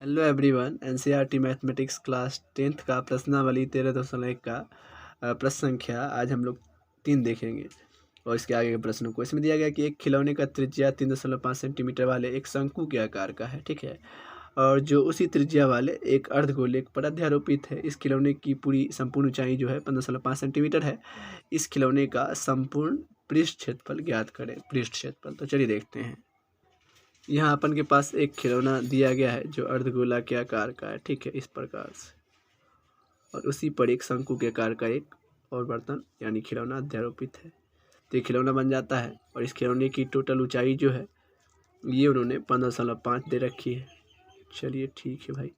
Hello everyone, NCERT mathematics class 10th का प्रश्नावली 13.1 का प्रश्न संख्या आज हम लोग 3 देखेंगे। और इसके आगे के प्रश्नों को इसमें दिया गया कि एक खिलौने का त्रिज्या 3.5 सेंटीमीटर वाले एक शंकु के आकार का है, ठीक है, और जो उसी त्रिज्या वाले एक अर्धगोले पर अध्यारोपित है। इस खिलौने की संपूर्ण ऊंचाई जो है 15.5 सेंटीमीटर है। इस खिलौने का संपूर्ण पृष्ठ क्षेत्रफल ज्ञात करें। पृष्ठ क्षेत्रफल तो चलिए देखते हैं। यहाँ अपन के पास एक खिलौना दिया गया है जो अर्धगोला के आकार का है, ठीक है, इस प्रकार से, और उसी पर एक शंकु के आकार का एक और बर्तन यानी खिलौना अध्यारोपित है। तो ये खिलौना बन जाता है और इस खिलौने की टोटल ऊंचाई जो है ये उन्होंने 15.5 दे रखी है। चलिए ठीक है भाई।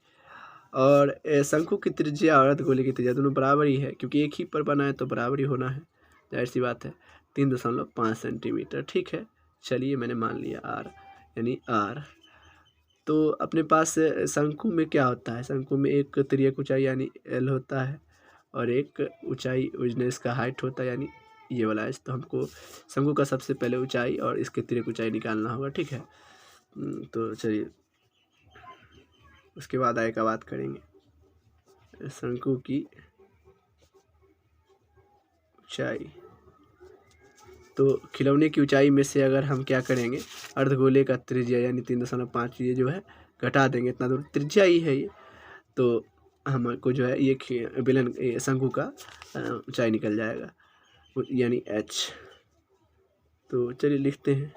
और शंकु की त्रिज्या और अर्धगोले की त्रिज्या दोनों बराबर ही है, क्योंकि एक ही पर बना है तो बराबर ही होना है, जाहिर सी बात है। 3.5 सेंटीमीटर, ठीक है। चलिए मैंने मान लिया आर यानी आर। तो अपने पास शंकु में क्या होता है, शंकु में एक तिर्यक ऊंचाई यानी एल होता है और एक ऊंचाई इसका हाइट होता है यानी ये वाला है। तो हमको शंकु का सबसे पहले ऊंचाई और इसके तिर्यक ऊंचाई निकालना होगा, ठीक है। तो चलिए उसके बाद आगे का बात करेंगे। शंकु की ऊंचाई, तो खिलौने की ऊंचाई में से अगर हम क्या करेंगे, अर्धगोले का त्रिज्या यानी 3.5 ये जो है घटा देंगे, इतना दूर त्रिज्या ही है ये, तो हमको जो है ये शंकु का ऊंचाई निकल जाएगा यानी h। तो चलिए लिखते हैं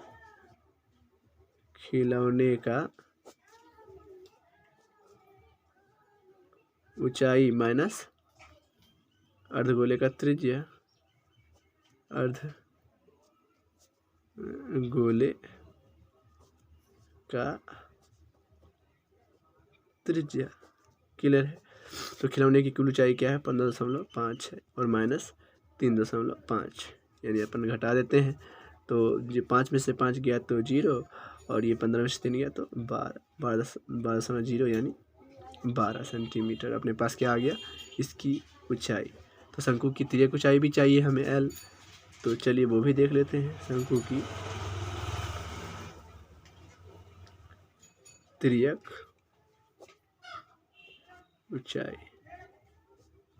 खिलौने का ऊंचाई माइनस अर्धगोले का त्रिज्या, अर्धगोले का त्रिज्या। क्लियर है। तो खिलौने की कुल ऊंचाई क्या है 15.5 है और माइनस 3.5 यानी अपन घटा देते हैं। तो जो 5 में से 5 गया तो 0 और ये 15 में से 3 गया तो 12.0 यानी 12 सेंटीमीटर अपने पास क्या आ गया इसकी ऊंचाई। तो शंकु की तिर्यक ऊंचाई भी चाहिए हमें एल, तो चलिए वो भी देख लेते हैं। शंकु की तिर्यक ऊंचाई,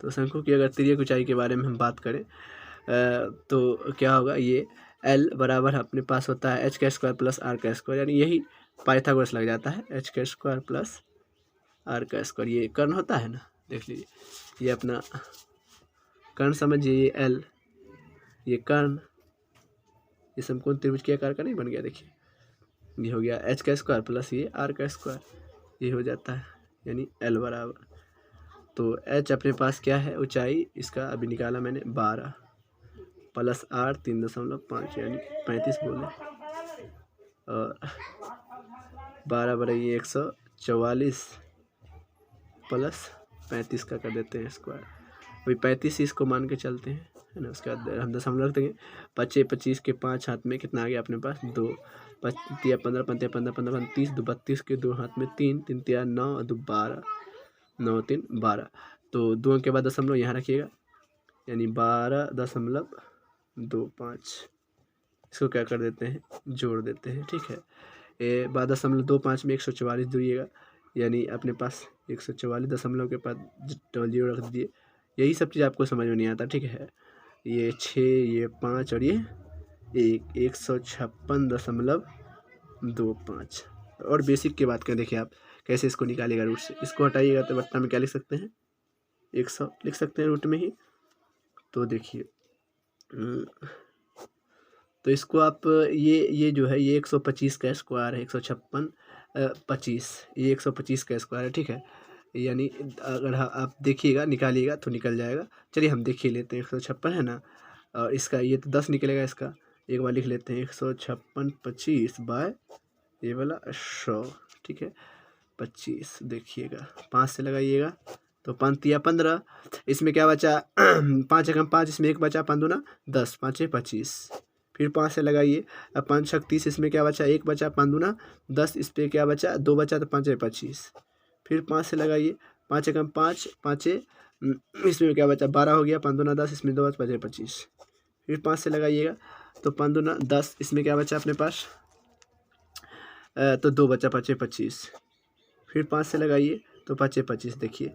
तो शंकु की अगर तिर्यक ऊंचाई के बारे में हम बात करें तो क्या होगा, ये एल बराबर अपने पास होता है एच का स्क्वायर प्लस आर का स्क्वायर, यानी यही पाइथागोरस लग जाता है, एच का स्क्वायर प्लस आर का स्क्वायर। ये कर्ण होता है ना, देख लीजिए, ये अपना कर्ण समझिए, ये एल, ये कर्ण, ये समकोण त्रिभुज के आकार का नहीं बन गया, देखिए ये हो गया एच का स्क्वायर प्लस ये आर का स्क्वायर, ये हो जाता है यानी एल बराबर। तो एच अपने पास क्या है ऊंचाई, इसका अभी निकाला मैंने 12 प्लस आर 3.5 यानी 35 बोले, और 12 बराबर 144 प्लस 35 का कर देते हैं स्क्वायर। अभी 35 इसको मान के चलते हैं, है ना। उसके बाद हम दशमलव रख देंगे। 25 के 5 हाथ में कितना आ गया अपने पास 2, 5 15 15 15 15 30, 2 32 के 2 हाथ में 3 3 3 9 2 12 9 3 12। तो 2 के बाद दशमलव यहाँ रखिएगा यानी 12.25। इसको क्या कर देते हैं, जोड़ देते हैं, ठीक है। 12.25 में 144 जोड़िएगा यानी अपने पास 144 दशमलव के बाद डबल जीरो रख दिए। यही सब चीज़ आपको समझ में नहीं आता, ठीक है। ये 6, ये 5 और ये 156.25। और बेसिक की बात करें, देखिए आप कैसे इसको निकालिएगा रूट से, इसको हटाइएगा तो बट्टा में क्या लिख सकते हैं 100 लिख सकते हैं रूट में ही। तो देखिए तो इसको आप ये जो है ये 125 का स्क्वायर है, 156.25 ये 125 का स्क्वायर है, ठीक है। यानी अगर आप देखिएगा निकालिएगा तो निकल जाएगा। चलिए हम देख ही लेते हैं, 156 है ना, और इसका ये तो 10 निकलेगा, इसका एक बार लिख लेते हैं 156.25 बाय ये वाला 100, ठीक है 25। देखिएगा 5 से लगाइएगा तो 5 या 15, इसमें क्या बचा 5 एकम 5, इसमें 1 बचा, 5 दूना 10, 5 है 25। फिर 5 से लगाइए, अब 5 छक 30, इसमें क्या बचा 1 बचा, 5 दूना 10, इस पर क्या बचा 2 बचा, तो 5 है 25। फिर 5 से लगाइए, 5 एकम 5, 5 इसमें क्या बचा 12 हो गया, 5 दूना 10, इसमें 2 बचा 25। फिर 5 से लगाइएगा तो 5 दूना 10, इसमें क्या बचा अपने पास तो 2 बचा, 5 है 25। फिर 5 से लगाइए तो 5 25, देखिए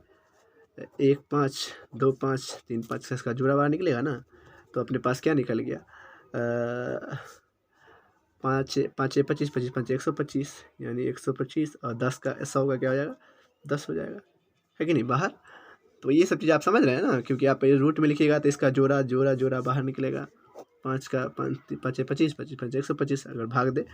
1 5 2 5 3 5 से इसका जोड़ा बाहर निकलेगा ना, तो अपने पास क्या निकल गया, 5 5 25 25 5 125, यानी 125 और 10 का 100 का क्या हो जाएगा, 10 हो जाएगा, है कि नहीं बाहर। तो ये सब चीज़ आप समझ रहे हैं ना, क्योंकि आप रूट में लिखिएगा तो इसका जोड़ा जोड़ा जोड़ा बाहर निकलेगा। 5 का 5 5 25 25 5 125, अगर भाग दे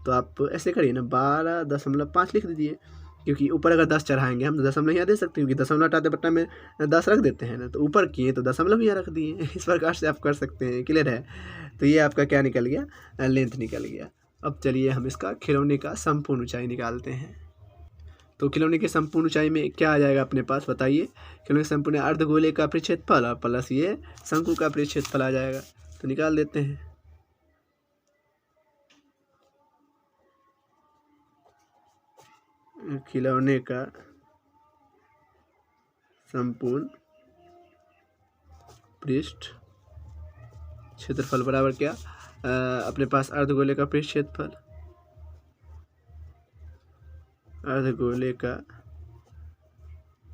तो आप ऐसे करिए ना 12.5 लिख दीजिए, क्योंकि ऊपर अगर 10 चढ़ाएंगे हम तो दशमलव यहाँ दे सकते हैं, क्योंकि दशमलव हटाते बट्टा में 10 रख देते हैं ना, तो ऊपर किए तो दशमलव यहाँ रख दिए। इस प्रकार से आप कर सकते हैं, क्लियर है। तो ये आपका क्या निकल गया, लेंथ निकल गया। अब चलिए हम इसका खिलौने का संपूर्ण ऊंचाई निकालते हैं। तो खिलौने की संपूर्ण ऊंचाई में क्या आ जाएगा अपने पास, बताइए। खिलौने के संपूर्ण अर्धगोले का परिक्षेत्रफल प्लस ये शंकु का परिक्षेत्रफल आ जाएगा, तो निकाल देते हैं। खिलौने का संपूर्ण पृष्ठ क्षेत्रफल बराबर क्या, अपने पास अर्धगोले का पृष्ठ क्षेत्रफल, अर्धगोले का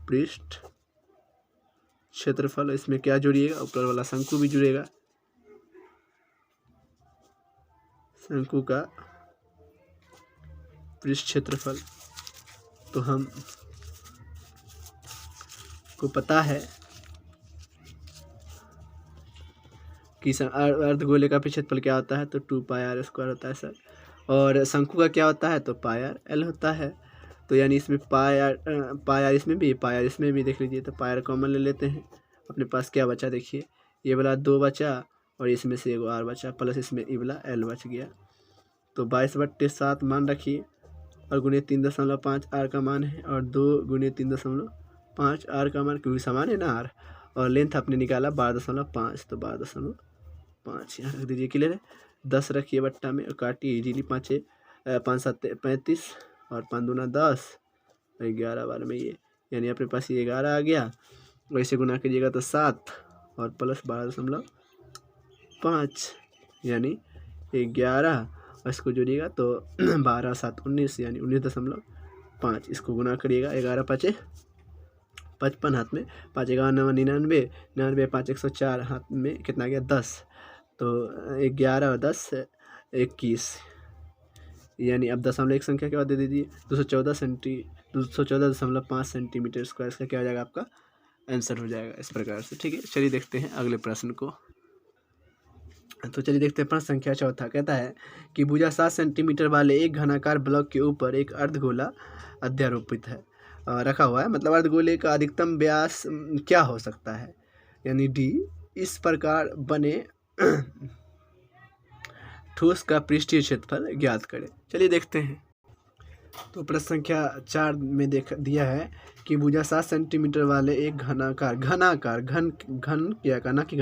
पृष्ठ क्षेत्रफल, इसमें क्या जुड़िएगा, ऊपर वाला शंकु भी जुड़ेगा, शंकु का पृष्ठ क्षेत्रफल। तो हम को पता है कि अर्धगोले का क्षेत्रफल क्या होता है, तो 2 पाई r स्क्वायर होता है सर, और शंकु का क्या होता है, तो पाई r l होता है। तो यानी इसमें पाई r इसमें भी, पाई r इसमें भी, देख लीजिए। तो पाई r कॉमन ले लेते हैं, अपने पास क्या बचा, देखिए ये वाला 2 बचा और इसमें से एगो r बचा, प्लस इसमें ये वाला l बच गया। तो 22/7 मान रखिए, और गुणे 3.5 r का मान है, और 2 गुणे 3.5 r का मान, क्योंकि समान है ना r, और लेंथ आपने निकाला 12.5, तो 12.5 यहाँ रख दीजिए, क्लियर है। 10 रखिए बट्टा में और काटिए इजीली, 5 7 35 और 5 दूना 10, 11 बार में ये, यानी अपने पास ये 11 आ गया। वैसे गुना कीजिएगा तो 7 और प्लस 12.5, यानी 11, और इसको जोड़िएगा तो 12 7 19, यानी 19.5। इसको गुना करिएगा, 11 5 55, हाथ में 5 11 9 99, 99 5 104, हाथ में कितना गया 10, तो 11 और 10 21, यानी अब दशमलव एक संख्या के बाद दे दीजिए, 214.5 सेंटीमीटर स्क्वायर, इसका क्या हो जाएगा, आपका आंसर हो जाएगा इस प्रकार से। ठीक है, चलिए देखते हैं अगले प्रश्न को। तो चलिए देखते हैं प्रश्न संख्या चौथा। कहता है कि भुजा 7 सेंटीमीटर वाले एक घनाकार ब्लॉक के ऊपर एक अर्धगोला अध्यारोपित है, रखा हुआ है, मतलब अर्धगोले का अधिकतम व्यास क्या हो सकता है, यानी d। इस प्रकार बने ठोस का पृष्ठीय क्षेत्रफल ज्ञात करें। चलिए देखते हैं। तो प्रश्न संख्या 4 में दिया है कि भुजा 7 सेंटीमीटर वाले एक घनाकार क्या कहना कि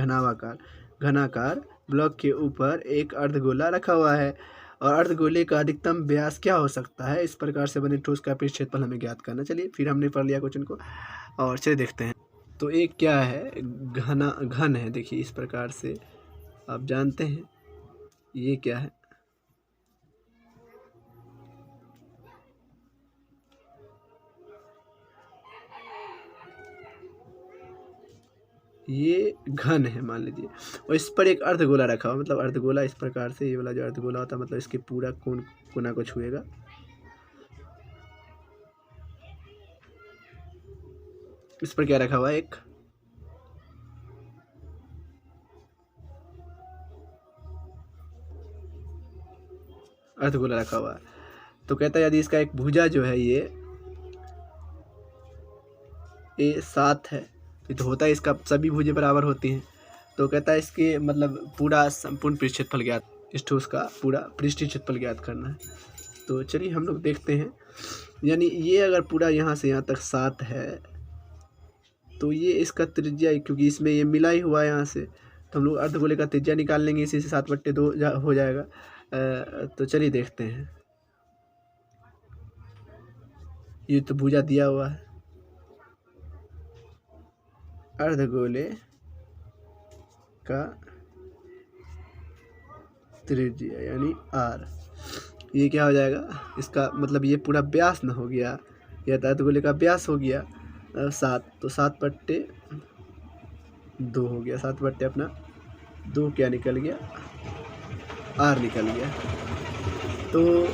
घनाकार ब्लॉक के ऊपर एक अर्धगोला रखा हुआ है, और अर्धगोले का अधिकतम व्यास क्या हो सकता है, इस प्रकार से बने ठोस का पृष्ठ क्षेत्रफल हमें ज्ञात करना। चलिए फिर हमने पढ़ लिया क्वेश्चन को, और चलिए देखते हैं। तो एक क्या है, घन है, देखिए इस प्रकार से आप जानते हैं ये क्या है, ये घन है मान लीजिए, और इस पर एक अर्धगोला रखा हुआ, मतलब अर्धगोला इस प्रकार से, ये वाला जो अर्धगोला होता है मतलब इसके पूरा कोना को छुएगा। इस पर क्या रखा हुआ है, एक अर्धगोला रखा हुआ है। तो कहता है यदि इसका एक भुजा जो है ये 7 है, तो होता है इसका सभी भुजें बराबर होती हैं। तो कहता है इसके मतलब पूरा संपूर्ण पृष्ठ क्षेत्रफल ज्ञात, इस ठोस का पूरा पृष्ठीय क्षेत्रफल ज्ञात करना है। तो चलिए हम लोग देखते हैं, यानी ये अगर पूरा यहाँ से यहाँ तक 7 है, तो ये इसका त्रिज्या, क्योंकि इसमें ये मिला ही हुआ है यहाँ से, तो हम लोग अर्धगोले का त्रिज्या निकाल लेंगे, इसी से 7/2 हो जाएगा। तो चलिए देखते हैं, ये तो भुजा दिया हुआ है, अर्धगोले का त्रिज्या यानी r, ये क्या हो जाएगा, इसका मतलब ये पूरा व्यास न हो गया, यह अर्धगोले का व्यास हो गया 7, तो 7/2 हो गया। 7 अपना 2 क्या निकल गया, r निकल गया। तो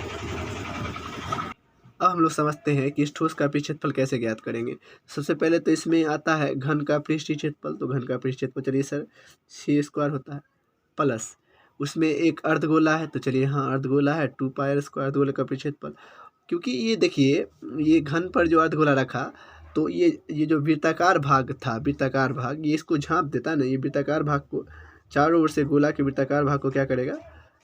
अब हम लोग समझते हैं कि इस ठोस का पृष्ठफल कैसे ज्ञात करेंगे। सबसे पहले तो इसमें आता है घन का पृष्ठीय क्षेत्रफल। तो घन का पृष्ठीय क्षेत्रफल चलिए सर c² होता है, प्लस उसमें एक अर्धगोला है, तो चलिए हाँ अर्धगोला है 2πr² अर्धगोले का पृष्ठीय क्षेत्रफल। क्योंकि ये देखिए ये घन पर जो अर्धगोला रखा, तो ये जो वृत्ताकार भाग था, वृत्ताकार भाग ये इसको झाँप देता है ना, ये वृत्ताकार भाग को चारों ओर से गोला के वृत्ताकार भाग को क्या करेगा,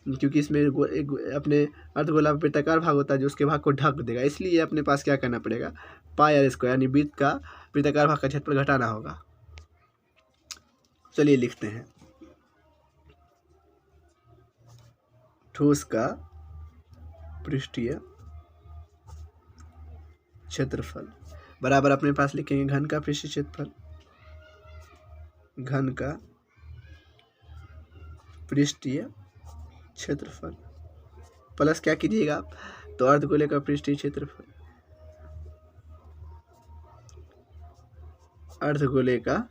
क्योंकि इसमें एक अपने अर्धगोला वृत्ताकार भाग होता है जो उसके भाग को ढक देगा, इसलिए अपने पास क्या करना पड़ेगा, πr² यानी वृत्त का वृत्ताकार भाग का क्षेत्रफल घटाना होगा। चलिए लिखते हैं, ठोस का पृष्ठीय क्षेत्रफल बराबर अपने पास लिखेंगे घन का पृष्ठीय क्षेत्रफल, घन का पृष्ठीय क्षेत्रफल प्लस क्या कीजिएगा आप, तो अर्धगोले का पृष्ठीय क्षेत्रफल, अर्धगोले का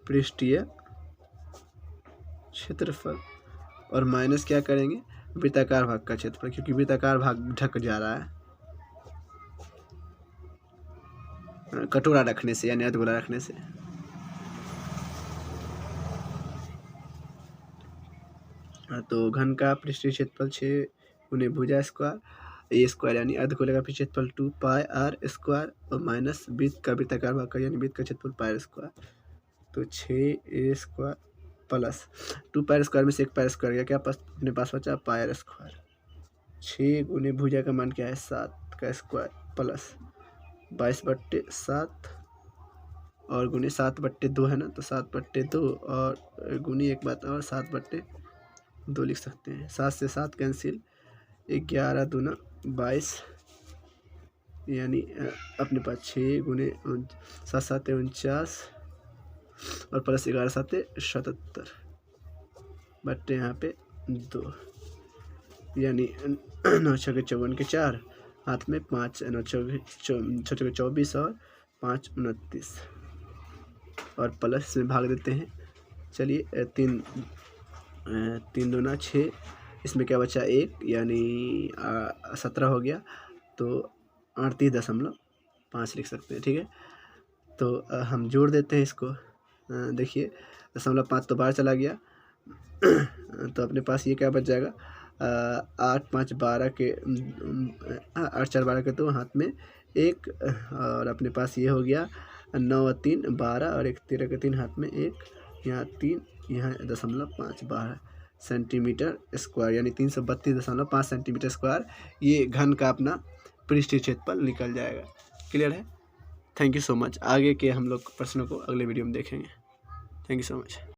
पृष्ठीय क्षेत्रफल और माइनस क्या करेंगे, वृत्ताकार भाग का क्षेत्रफल, क्योंकि वृत्ताकार भाग ढक जा रहा है कटोरा रखने से यानी अर्धगोला रखने से। तो घन का पृष्ठीय क्षेत्रफल 6 गुने भुजा स्क्वायर a² यानी अर्धगोले का पृष्ठीय क्षेत्रफल 2πr² और माइनस वृत्त का वृत्ताकार भाग का यानी वृत्त का क्षेत्रफल πr²। तो 6a² प्लस 2πr² में से 1πr² गया, क्या अपने पास बचा πr²। 6 गुने भुजा का मान क्या है 7 का स्क्वायर प्लस 22/7 और गुने 7/2 है ना, तो 7/2 और गुनी एक बात और 7/2 लिख सकते हैं। 7 से 7 कैंसिल, 11 दूना 22 यानी अपने पास 6 गुने 7 7 49 और प्लस 11 7 77 बट्टे यहाँ पे 2 यानी 9 6 54 के 4 हाथ में 5 9 6 24 और 5 29 और प्लस में भाग देते हैं। चलिए 3 दूना 6, इसमें क्या बचा 1 यानी 17 हो गया, तो 38.5 लिख सकते हैं। ठीक है, तो हम जोड़ देते हैं इसको। देखिए 0.5 तो बाहर चला गया तो अपने पास ये क्या बच जाएगा 8 5 12 के 8 4 12 के, तो हाथ में 1 और अपने पास ये हो गया 9 और 3 12 और 1 13 के 3 हाथ में 1, यहाँ 3 यहाँ 0.5 सेंटीमीटर स्क्वायर यानी 332.5 सेंटीमीटर स्क्वायर ये घन का अपना पृष्ठीय क्षेत्रफल निकल जाएगा। क्लियर है? Thank you so much. आगे के हम लोग प्रश्नों को अगले वीडियो में देखेंगे। Thank you so much.